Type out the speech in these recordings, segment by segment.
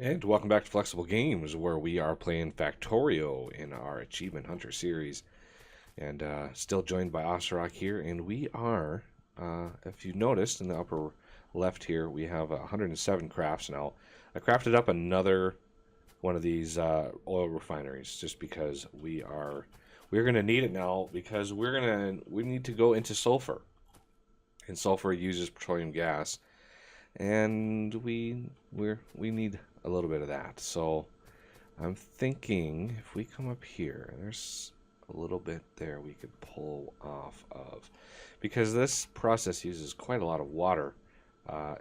And welcome back to Flexible Games, where we are playing Factorio in our Achievement Hunter series. And still joined by Osrock here, and we are, if you noticed in the upper left here, we have 107 crafts now. I crafted up another one of these oil refineries just because we're gonna need it now because we need to go into sulfur, and sulfur uses petroleum gas, and we need a little bit of that. So I'm thinking if we come up here, there's a little bit there we could pull off of, because this process uses quite a lot of water.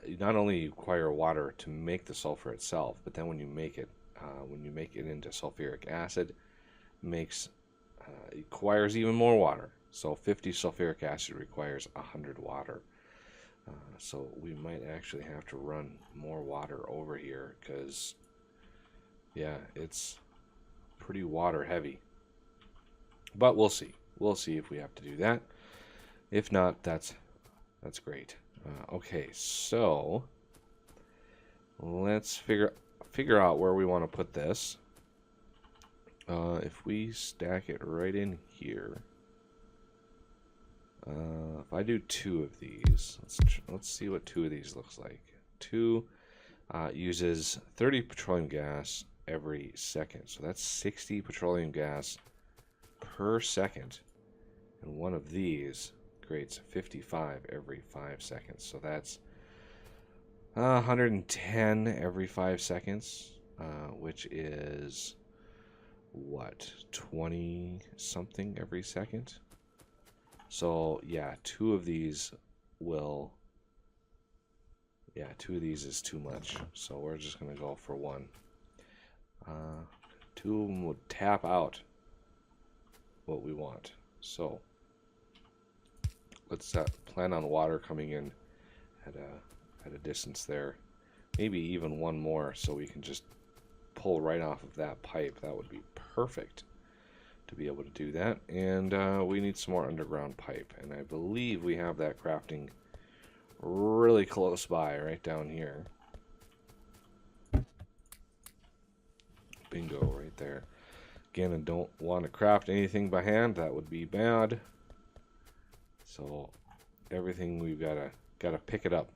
You not only require water to make the sulfur itself, but then when you make it into sulfuric acid, makes it requires even more water. So 50 sulfuric acid requires 100 water. So we might actually have to run more water over here because, yeah, it's pretty water heavy. But we'll see. We'll see if we have to do that. If not, that's great. Okay, so let's figure out where we want to put this. If we stack it right in here. If I do 2 of these, let's see what 2 of these looks like. 2 uses 30 petroleum gas every second, so that's 60 petroleum gas per second. And one of these creates 55 every 5 seconds, so that's 110 every 5 seconds, which is what, 20 something every second. So yeah, 2 of these will, yeah, 2 of these is too much. So we're just gonna go for 1. 2 of them would tap out what we want. So let's plan on water coming in at a distance there. Maybe even 1 more, so we can just pull right off of that pipe. That would be perfect to be able to do that. And we need some more underground pipe, and I believe we have that crafting really close by, right down here. Bingo, right there. Again, I don't want to craft anything by hand. That would be bad. So everything we've gotta pick it up.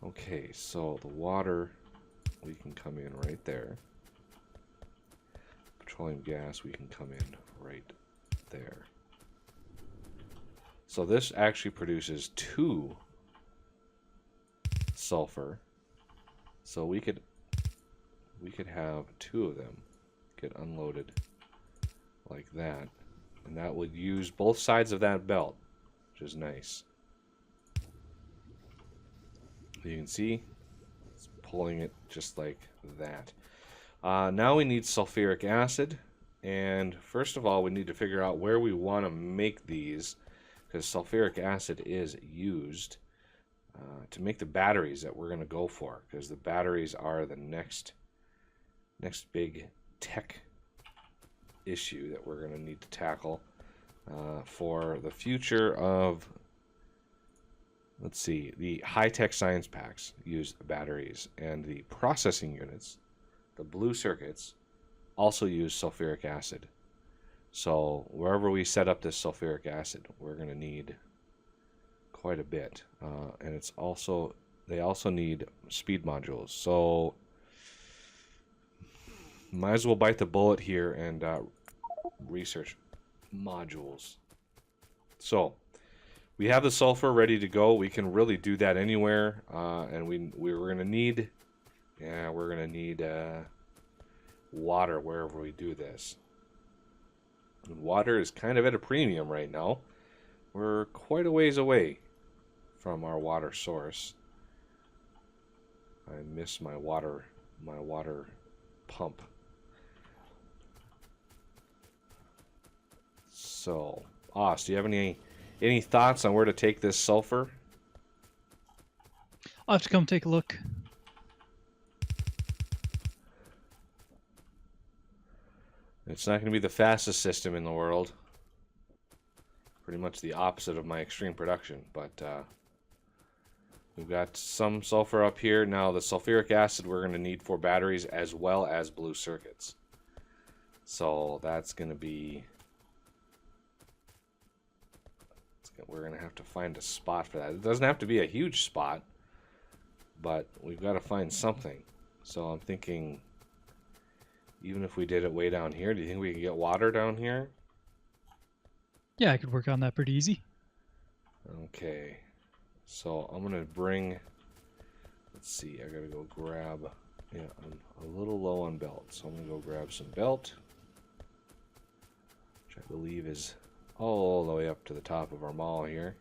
Okay, so the water, we can come in right there. Petroleum gas, we can come in right there. So this actually produces 2 sulfur. So we could have 2 of them get unloaded like that, and that would use both sides of that belt, which is nice. You can see it's pulling it just like that. Now we need sulfuric acid, and first of all we need to figure out where we want to make these, because sulfuric acid is used to make the batteries that we're going to go for, because the batteries are the next big tech issue that we're going to need to tackle for the future of, let's see, the high-tech science packs use batteries, and the processing units, the blue circuits, also use sulfuric acid. So wherever we set up this sulfuric acid, we're going to need quite a bit, and they also need speed modules. So might as well bite the bullet here and research modules. So we have the sulfur ready to go. We can really do that anywhere, and we're gonna need, water wherever we do this. And water is kind of at a premium right now. We're quite a ways away from our water source. I miss my water pump. So, Oz, do you have any thoughts on where to take this sulfur? I'll have to come take a look. It's not going to be the fastest system in the world. Pretty much the opposite of my extreme production, but We've got some sulfur up here. Now the sulfuric acid we're going to need for batteries as well as blue circuits. So that's going to be... We're going to have to find a spot for that. It doesn't have to be a huge spot, but we've got to find something. So I'm thinking, even if we did it way down here, do you think we can get water down here? Yeah, I could work on that pretty easy. Okay. So I'm going to bring... Let's see, I got to go grab... Yeah, I'm a little low on belt, so I'm going to go grab some belt, which I believe is all the way up to the top of our mall here.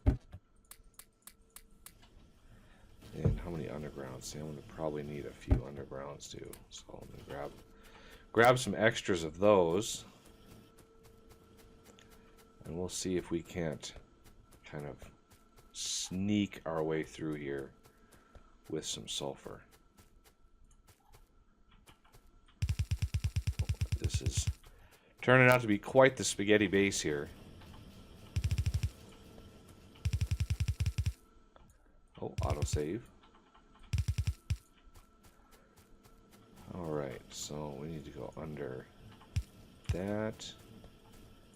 And how many undergrounds? See, I'm going to probably need a few undergrounds too. So I'm going to grab some extras of those. And we'll see if we can't kind of sneak our way through here with some sulfur. This is turning out to be quite the spaghetti base here. Oh, autosave. Alright, so we need to go under that.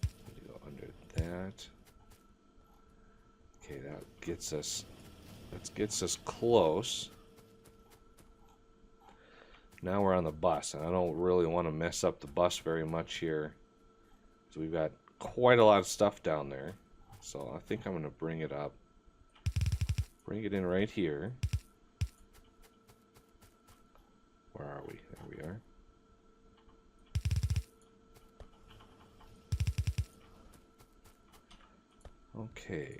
We need to go under that. Okay, that gets us close. Now we're on the bus, and I don't really want to mess up the bus very much here. So we've got quite a lot of stuff down there. So I think I'm going to bring it up. Bring it in right here. Where are we? There we are. Okay.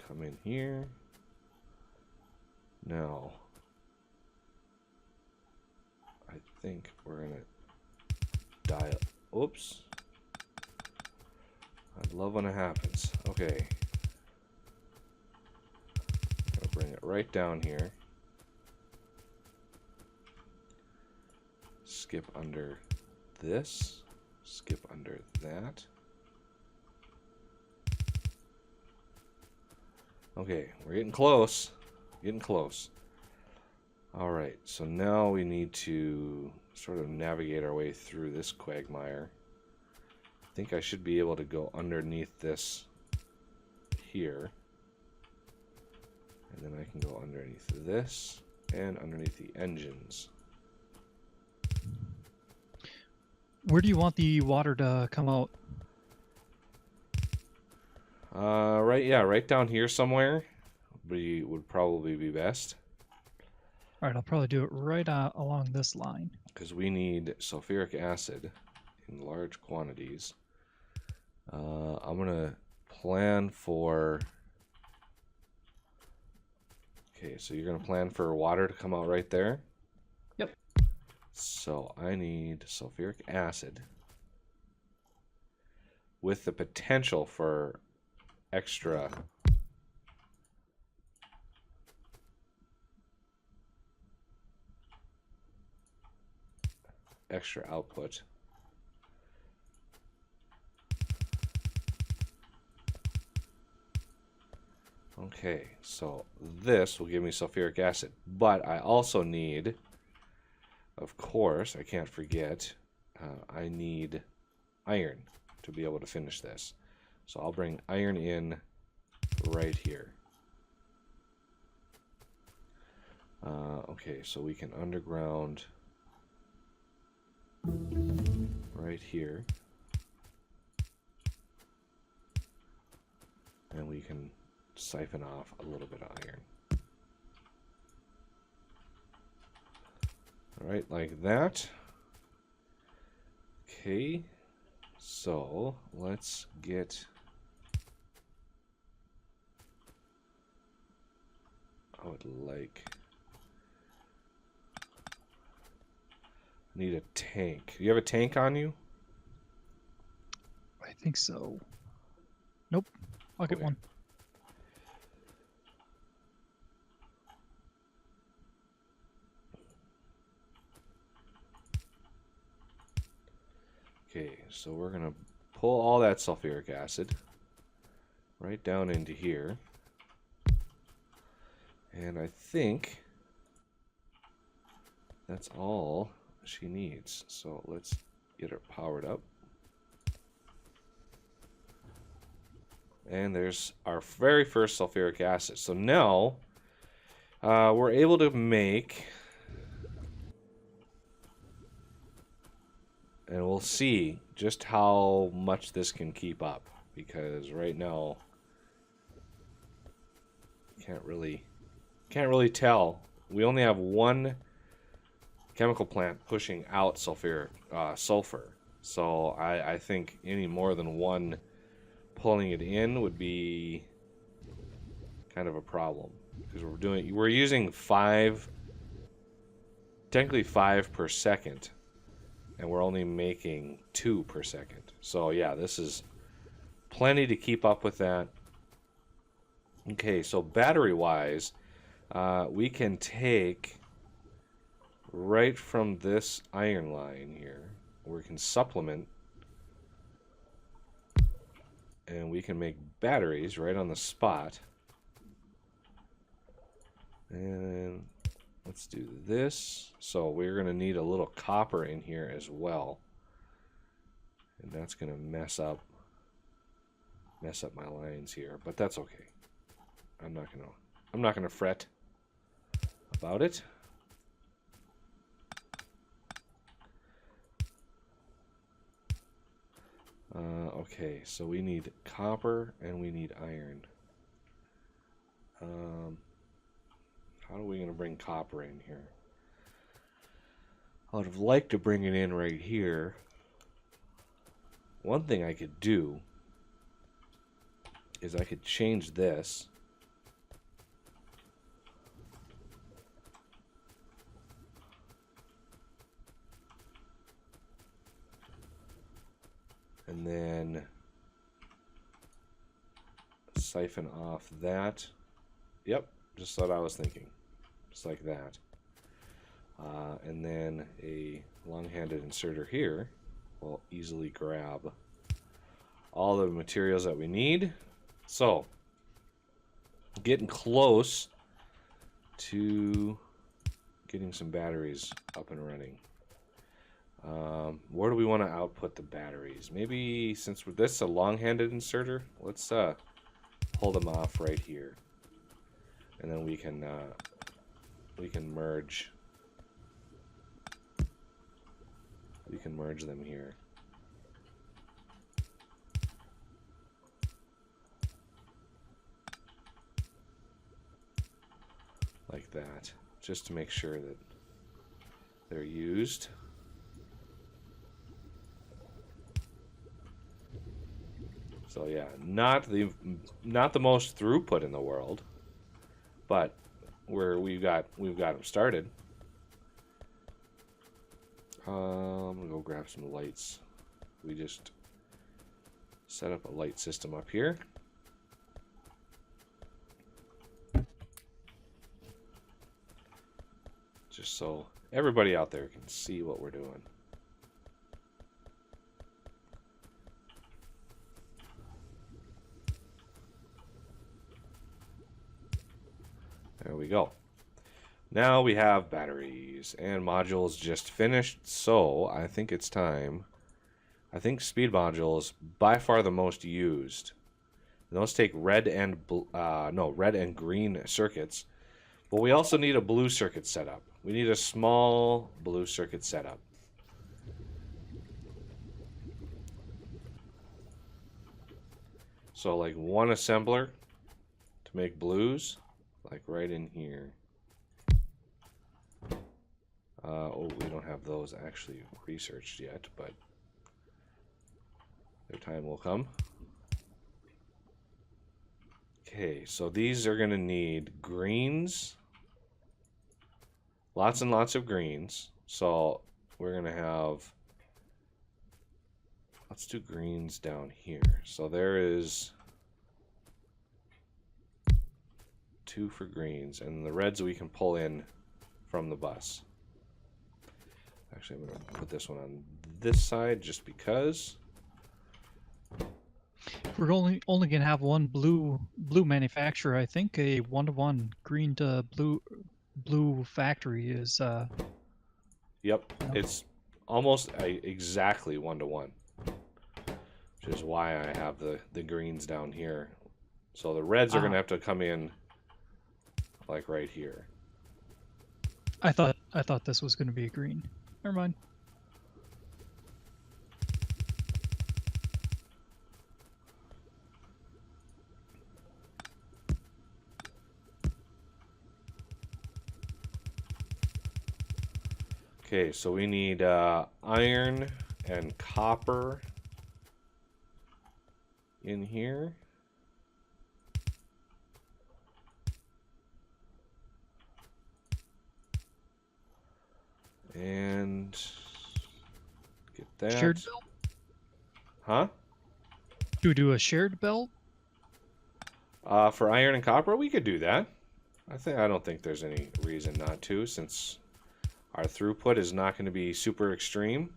Come in here. Now, I think we're going to dial. Oops. I love when it happens. Okay. Gonna bring it right down here. Skip under this. Skip under that. Okay, we're getting close. Getting close. Alright, so now we need to sort of navigate our way through this quagmire. I think I should be able to go underneath this here. And then I can go underneath this and underneath the engines. Where do you want the water to come out? Right down here somewhere would probably be best. All right, I'll probably do it right along this line. Because we need sulfuric acid in large quantities. I'm gonna plan for... Okay, so you're gonna plan for water to come out right there? Yep. So I need sulfuric acid with the potential for extra output. Okay, so this will give me sulfuric acid, but I also need, of course, I can't forget, I need iron to be able to finish this. So I'll bring iron in right here. Okay, so we can underground right here. And we can siphon off a little bit of iron. Alright, like that. Okay, so let's get... I would like... Need a tank. Do you have a tank on you? I think so. Nope. I'll get one. Okay, so we're going to pull all that sulfuric acid. right down into here. And I think that's all she needs. So let's get her powered up. And there's our very first sulfuric acid. So now we're able to make, and we'll see just how much this can keep up, because right now can't really tell. We only have one chemical plant pushing out sulfur. So I think any more than one pulling it in would be kind of a problem, because we're using technically 5 per second, and we're only making 2 per second. So yeah, this is plenty to keep up with that. Okay, so battery wise, we can take right from this iron line here, we can supplement, and we can make batteries right on the spot. And let's do this. So we're going to need a little copper in here as well, and that's going to mess up my lines here, but that's okay. I'm not gonna fret about it. Okay, so we need copper and we need iron. How are we going to bring copper in here? I would have liked to bring it in right here. One thing I could do is I could change this. And then siphon off that. Yep, just what I was thinking. Just like that. And then a long-handed inserter here will easily grab all the materials that we need. So, getting close to getting some batteries up and running. Where do we want to output the batteries? Maybe since this is a long-handed inserter, let's pull them off right here, and then we can merge. We can merge them here. Like that, just to make sure that they're used. So yeah, not the most throughput in the world, but we've got them started. I'm gonna go grab some lights. We just set up a light system up here. Just so everybody out there can see what we're doing. There we go. Now we have batteries and modules just finished, so I think it's time. I think speed module is by far the most used. Those take red and green circuits, but we also need a blue circuit setup. We need a small blue circuit setup. So like one assembler to make blues, like right in here. Oh, we don't have those actually researched yet, but their time will come. Okay, so these are going to need greens. Lots and lots of greens. So we're going to have... Let's do greens down here. So there is 2 for greens, and the reds we can pull in from the bus. Actually, I'm going to put this one on this side just because. We're only gonna have one blue manufacturer. I think a 1-to-1 green to blue factory is Yep, you know, it's almost exactly 1-to-1, which is why I have the greens down here. So the reds are going to have to come in like right here. I thought this was gonna be a green. Never mind. Okay, so we need iron and copper in here. And get that. Shared belt? Huh? Do we do a shared belt? For iron and copper, we could do that. I don't think there's any reason not to, since our throughput is not going to be super extreme.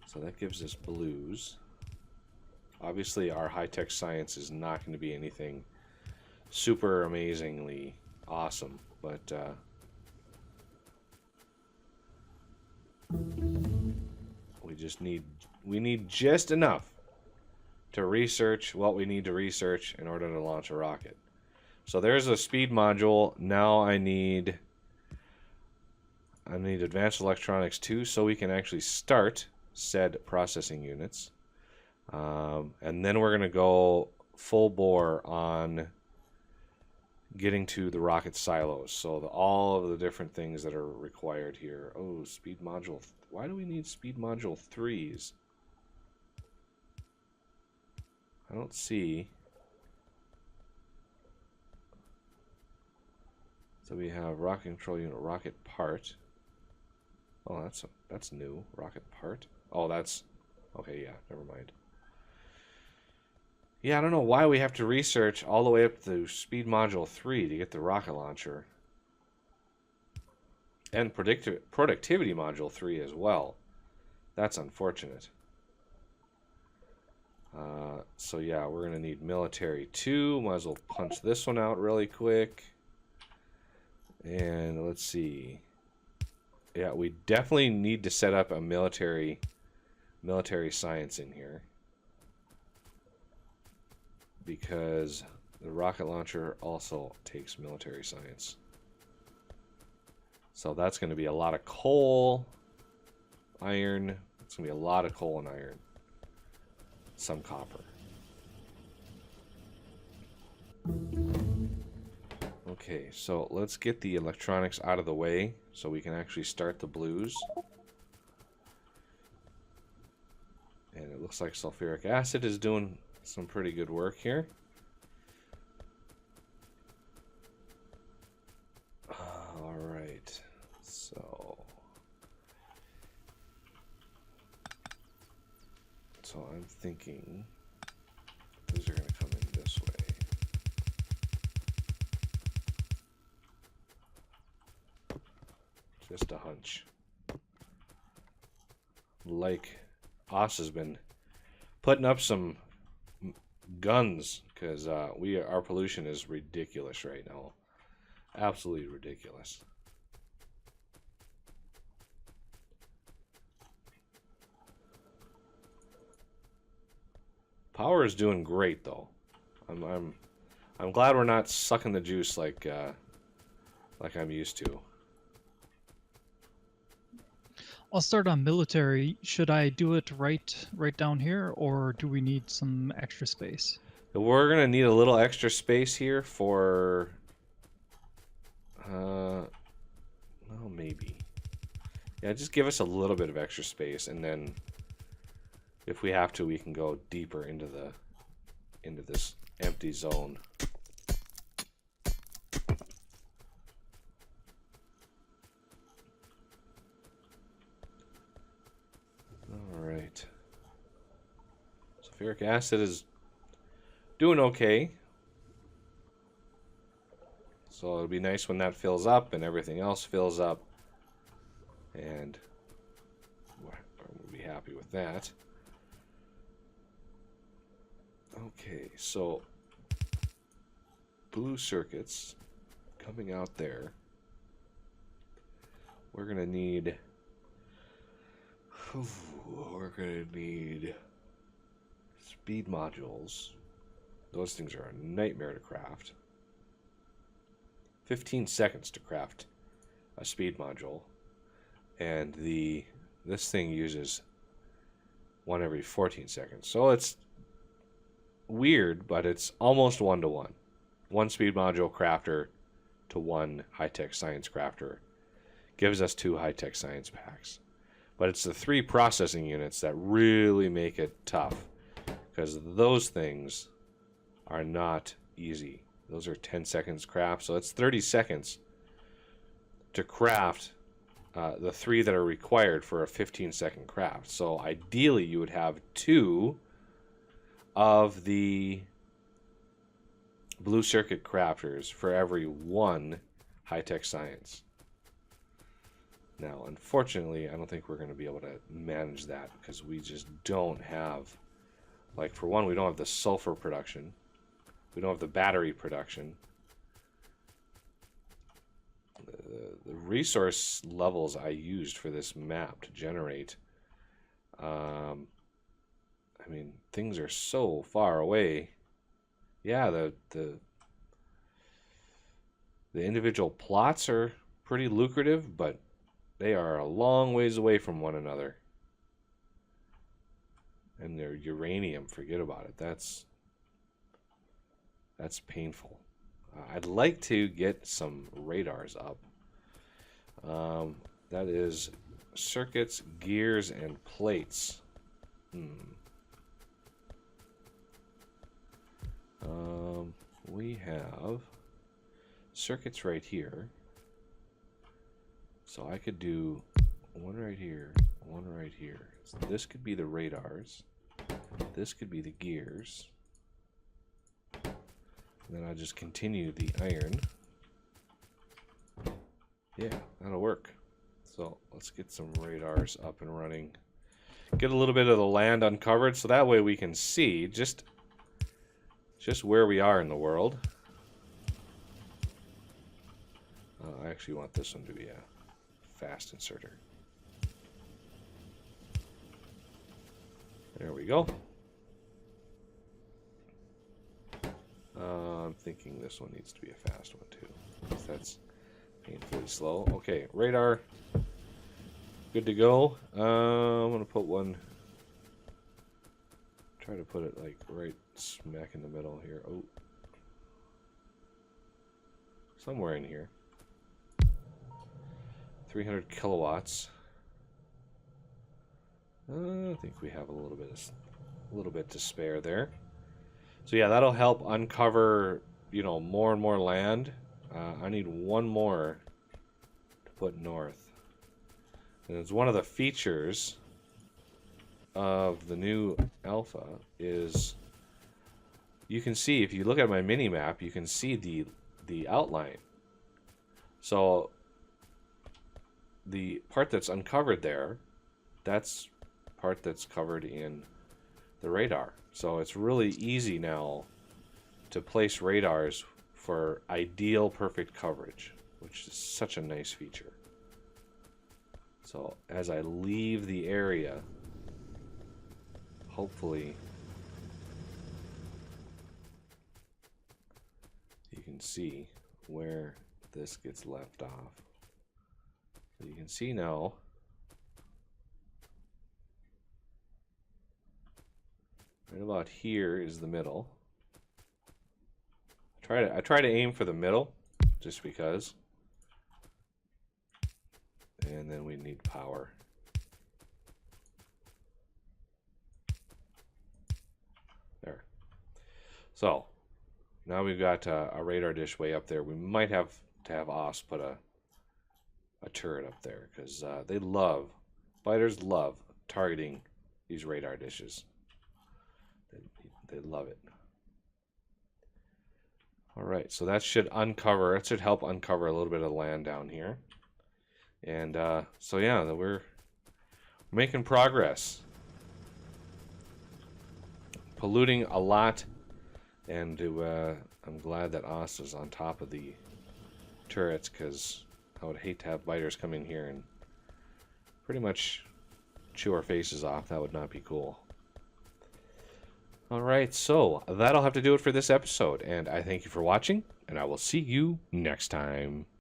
So that gives us blues. Obviously, our high-tech science is not going to be anything super amazingly awesome, but we need just enough to research what we need to research in order to launch a rocket. So there's a speed module. Now I need advanced electronics too, so we can actually start said processing units. And then we're going to go full bore on getting to the rocket silos. So all of the different things that are required here. Oh, speed module. Why do we need speed module 3s? I don't see. So we have rocket control unit, rocket part. Oh, that's new. Rocket part. Oh, that's okay. Yeah, never mind. Yeah, I don't know why we have to research all the way up to speed module 3 to get the rocket launcher. And productivity module 3 as well. That's unfortunate. So yeah, we're going to need military 2. Might as well punch this one out really quick. And let's see. Yeah, we definitely need to set up a military science in here, because the rocket launcher also takes military science. So that's going to be a lot of coal, iron. It's going to be a lot of coal and iron. Some copper. Okay, so let's get the electronics out of the way so we can actually start the blues. And it looks like sulfuric acid is doing some pretty good work here. All right, so I'm thinking those are going to come in this way. Just a hunch. Like Oss has been putting up some guns, because our pollution is ridiculous right now. Absolutely ridiculous. Power is doing great though. I'm glad we're not sucking the juice like I'm used to. I'll start on military. Should I do it right down here, or do we need some extra space? We're gonna need a little extra space here for well, maybe. Yeah, just give us a little bit of extra space, and then if we have to, we can go deeper into this empty zone. All right. Sulfuric acid is doing okay. So it'll be nice when that fills up and everything else fills up. And we'll be happy with that. Okay, so blue circuits coming out there. We're gonna need speed modules. Those things are a nightmare to craft. 15 seconds to craft a speed module, and this thing uses one every 14 seconds. So it's weird, but it's almost 1-to-1. One speed module crafter to one high-tech science crafter gives us 2 high-tech science packs. But it's the 3 processing units that really make it tough, because those things are not easy. Those are 10 seconds craft, so it's 30 seconds to craft the 3 that are required for a 15-second craft. So ideally you would have 2 of the blue circuit crafters for every 1 high-tech science. Now, unfortunately, I don't think we're going to be able to manage that, because we just don't have, like, for one, we don't have the sulfur production. We don't have the battery production. The resource levels I used for this map to generate, I mean, things are so far away. Yeah, the individual plots are pretty lucrative, but they are a long ways away from one another. And their uranium, forget about it. That's painful. I'd like to get some radars up. That is circuits, gears, and plates. We have circuits right here. So I could do one right here, one right here. So this could be the radars. This could be the gears. And then I'll just continue the iron. Yeah, that'll work. So let's get some radars up and running. Get a little bit of the land uncovered, so that way we can see just where we are in the world. I actually want this one to be a fast inserter. There we go. I'm thinking this one needs to be a fast one too, because that's painfully slow. Okay, radar, good to go. I'm gonna put one. Try to put it like right smack in the middle here. Oh, somewhere in here. 300 kilowatts. I think we have a little bit to spare there. So yeah, that'll help uncover, you know, more and more land. I need one more to put north. And it's one of the features of the new alpha is you can see, if you look at my mini map, you can see the outline. So the part that's uncovered there, that's part that's covered in the radar. So it's really easy now to place radars for ideal perfect coverage, which is such a nice feature. So as I leave the area, hopefully you can see where this gets left off. So you can see now right about here is the middle. I try to aim for the middle just because. And then we need power. There. So now we've got a radar dish way up there. We might have to have Os put a turret up there, because fighters love targeting these radar dishes. They love it. All right, so that should uncover. It should help uncover a little bit of land down here. And so yeah, we're making progress. Polluting a lot, and I'm glad that Oz is on top of the turrets, because I would hate to have biters come in here and pretty much chew our faces off. That would not be cool. Alright, so that'll have to do it for this episode, and I thank you for watching, and I will see you next time.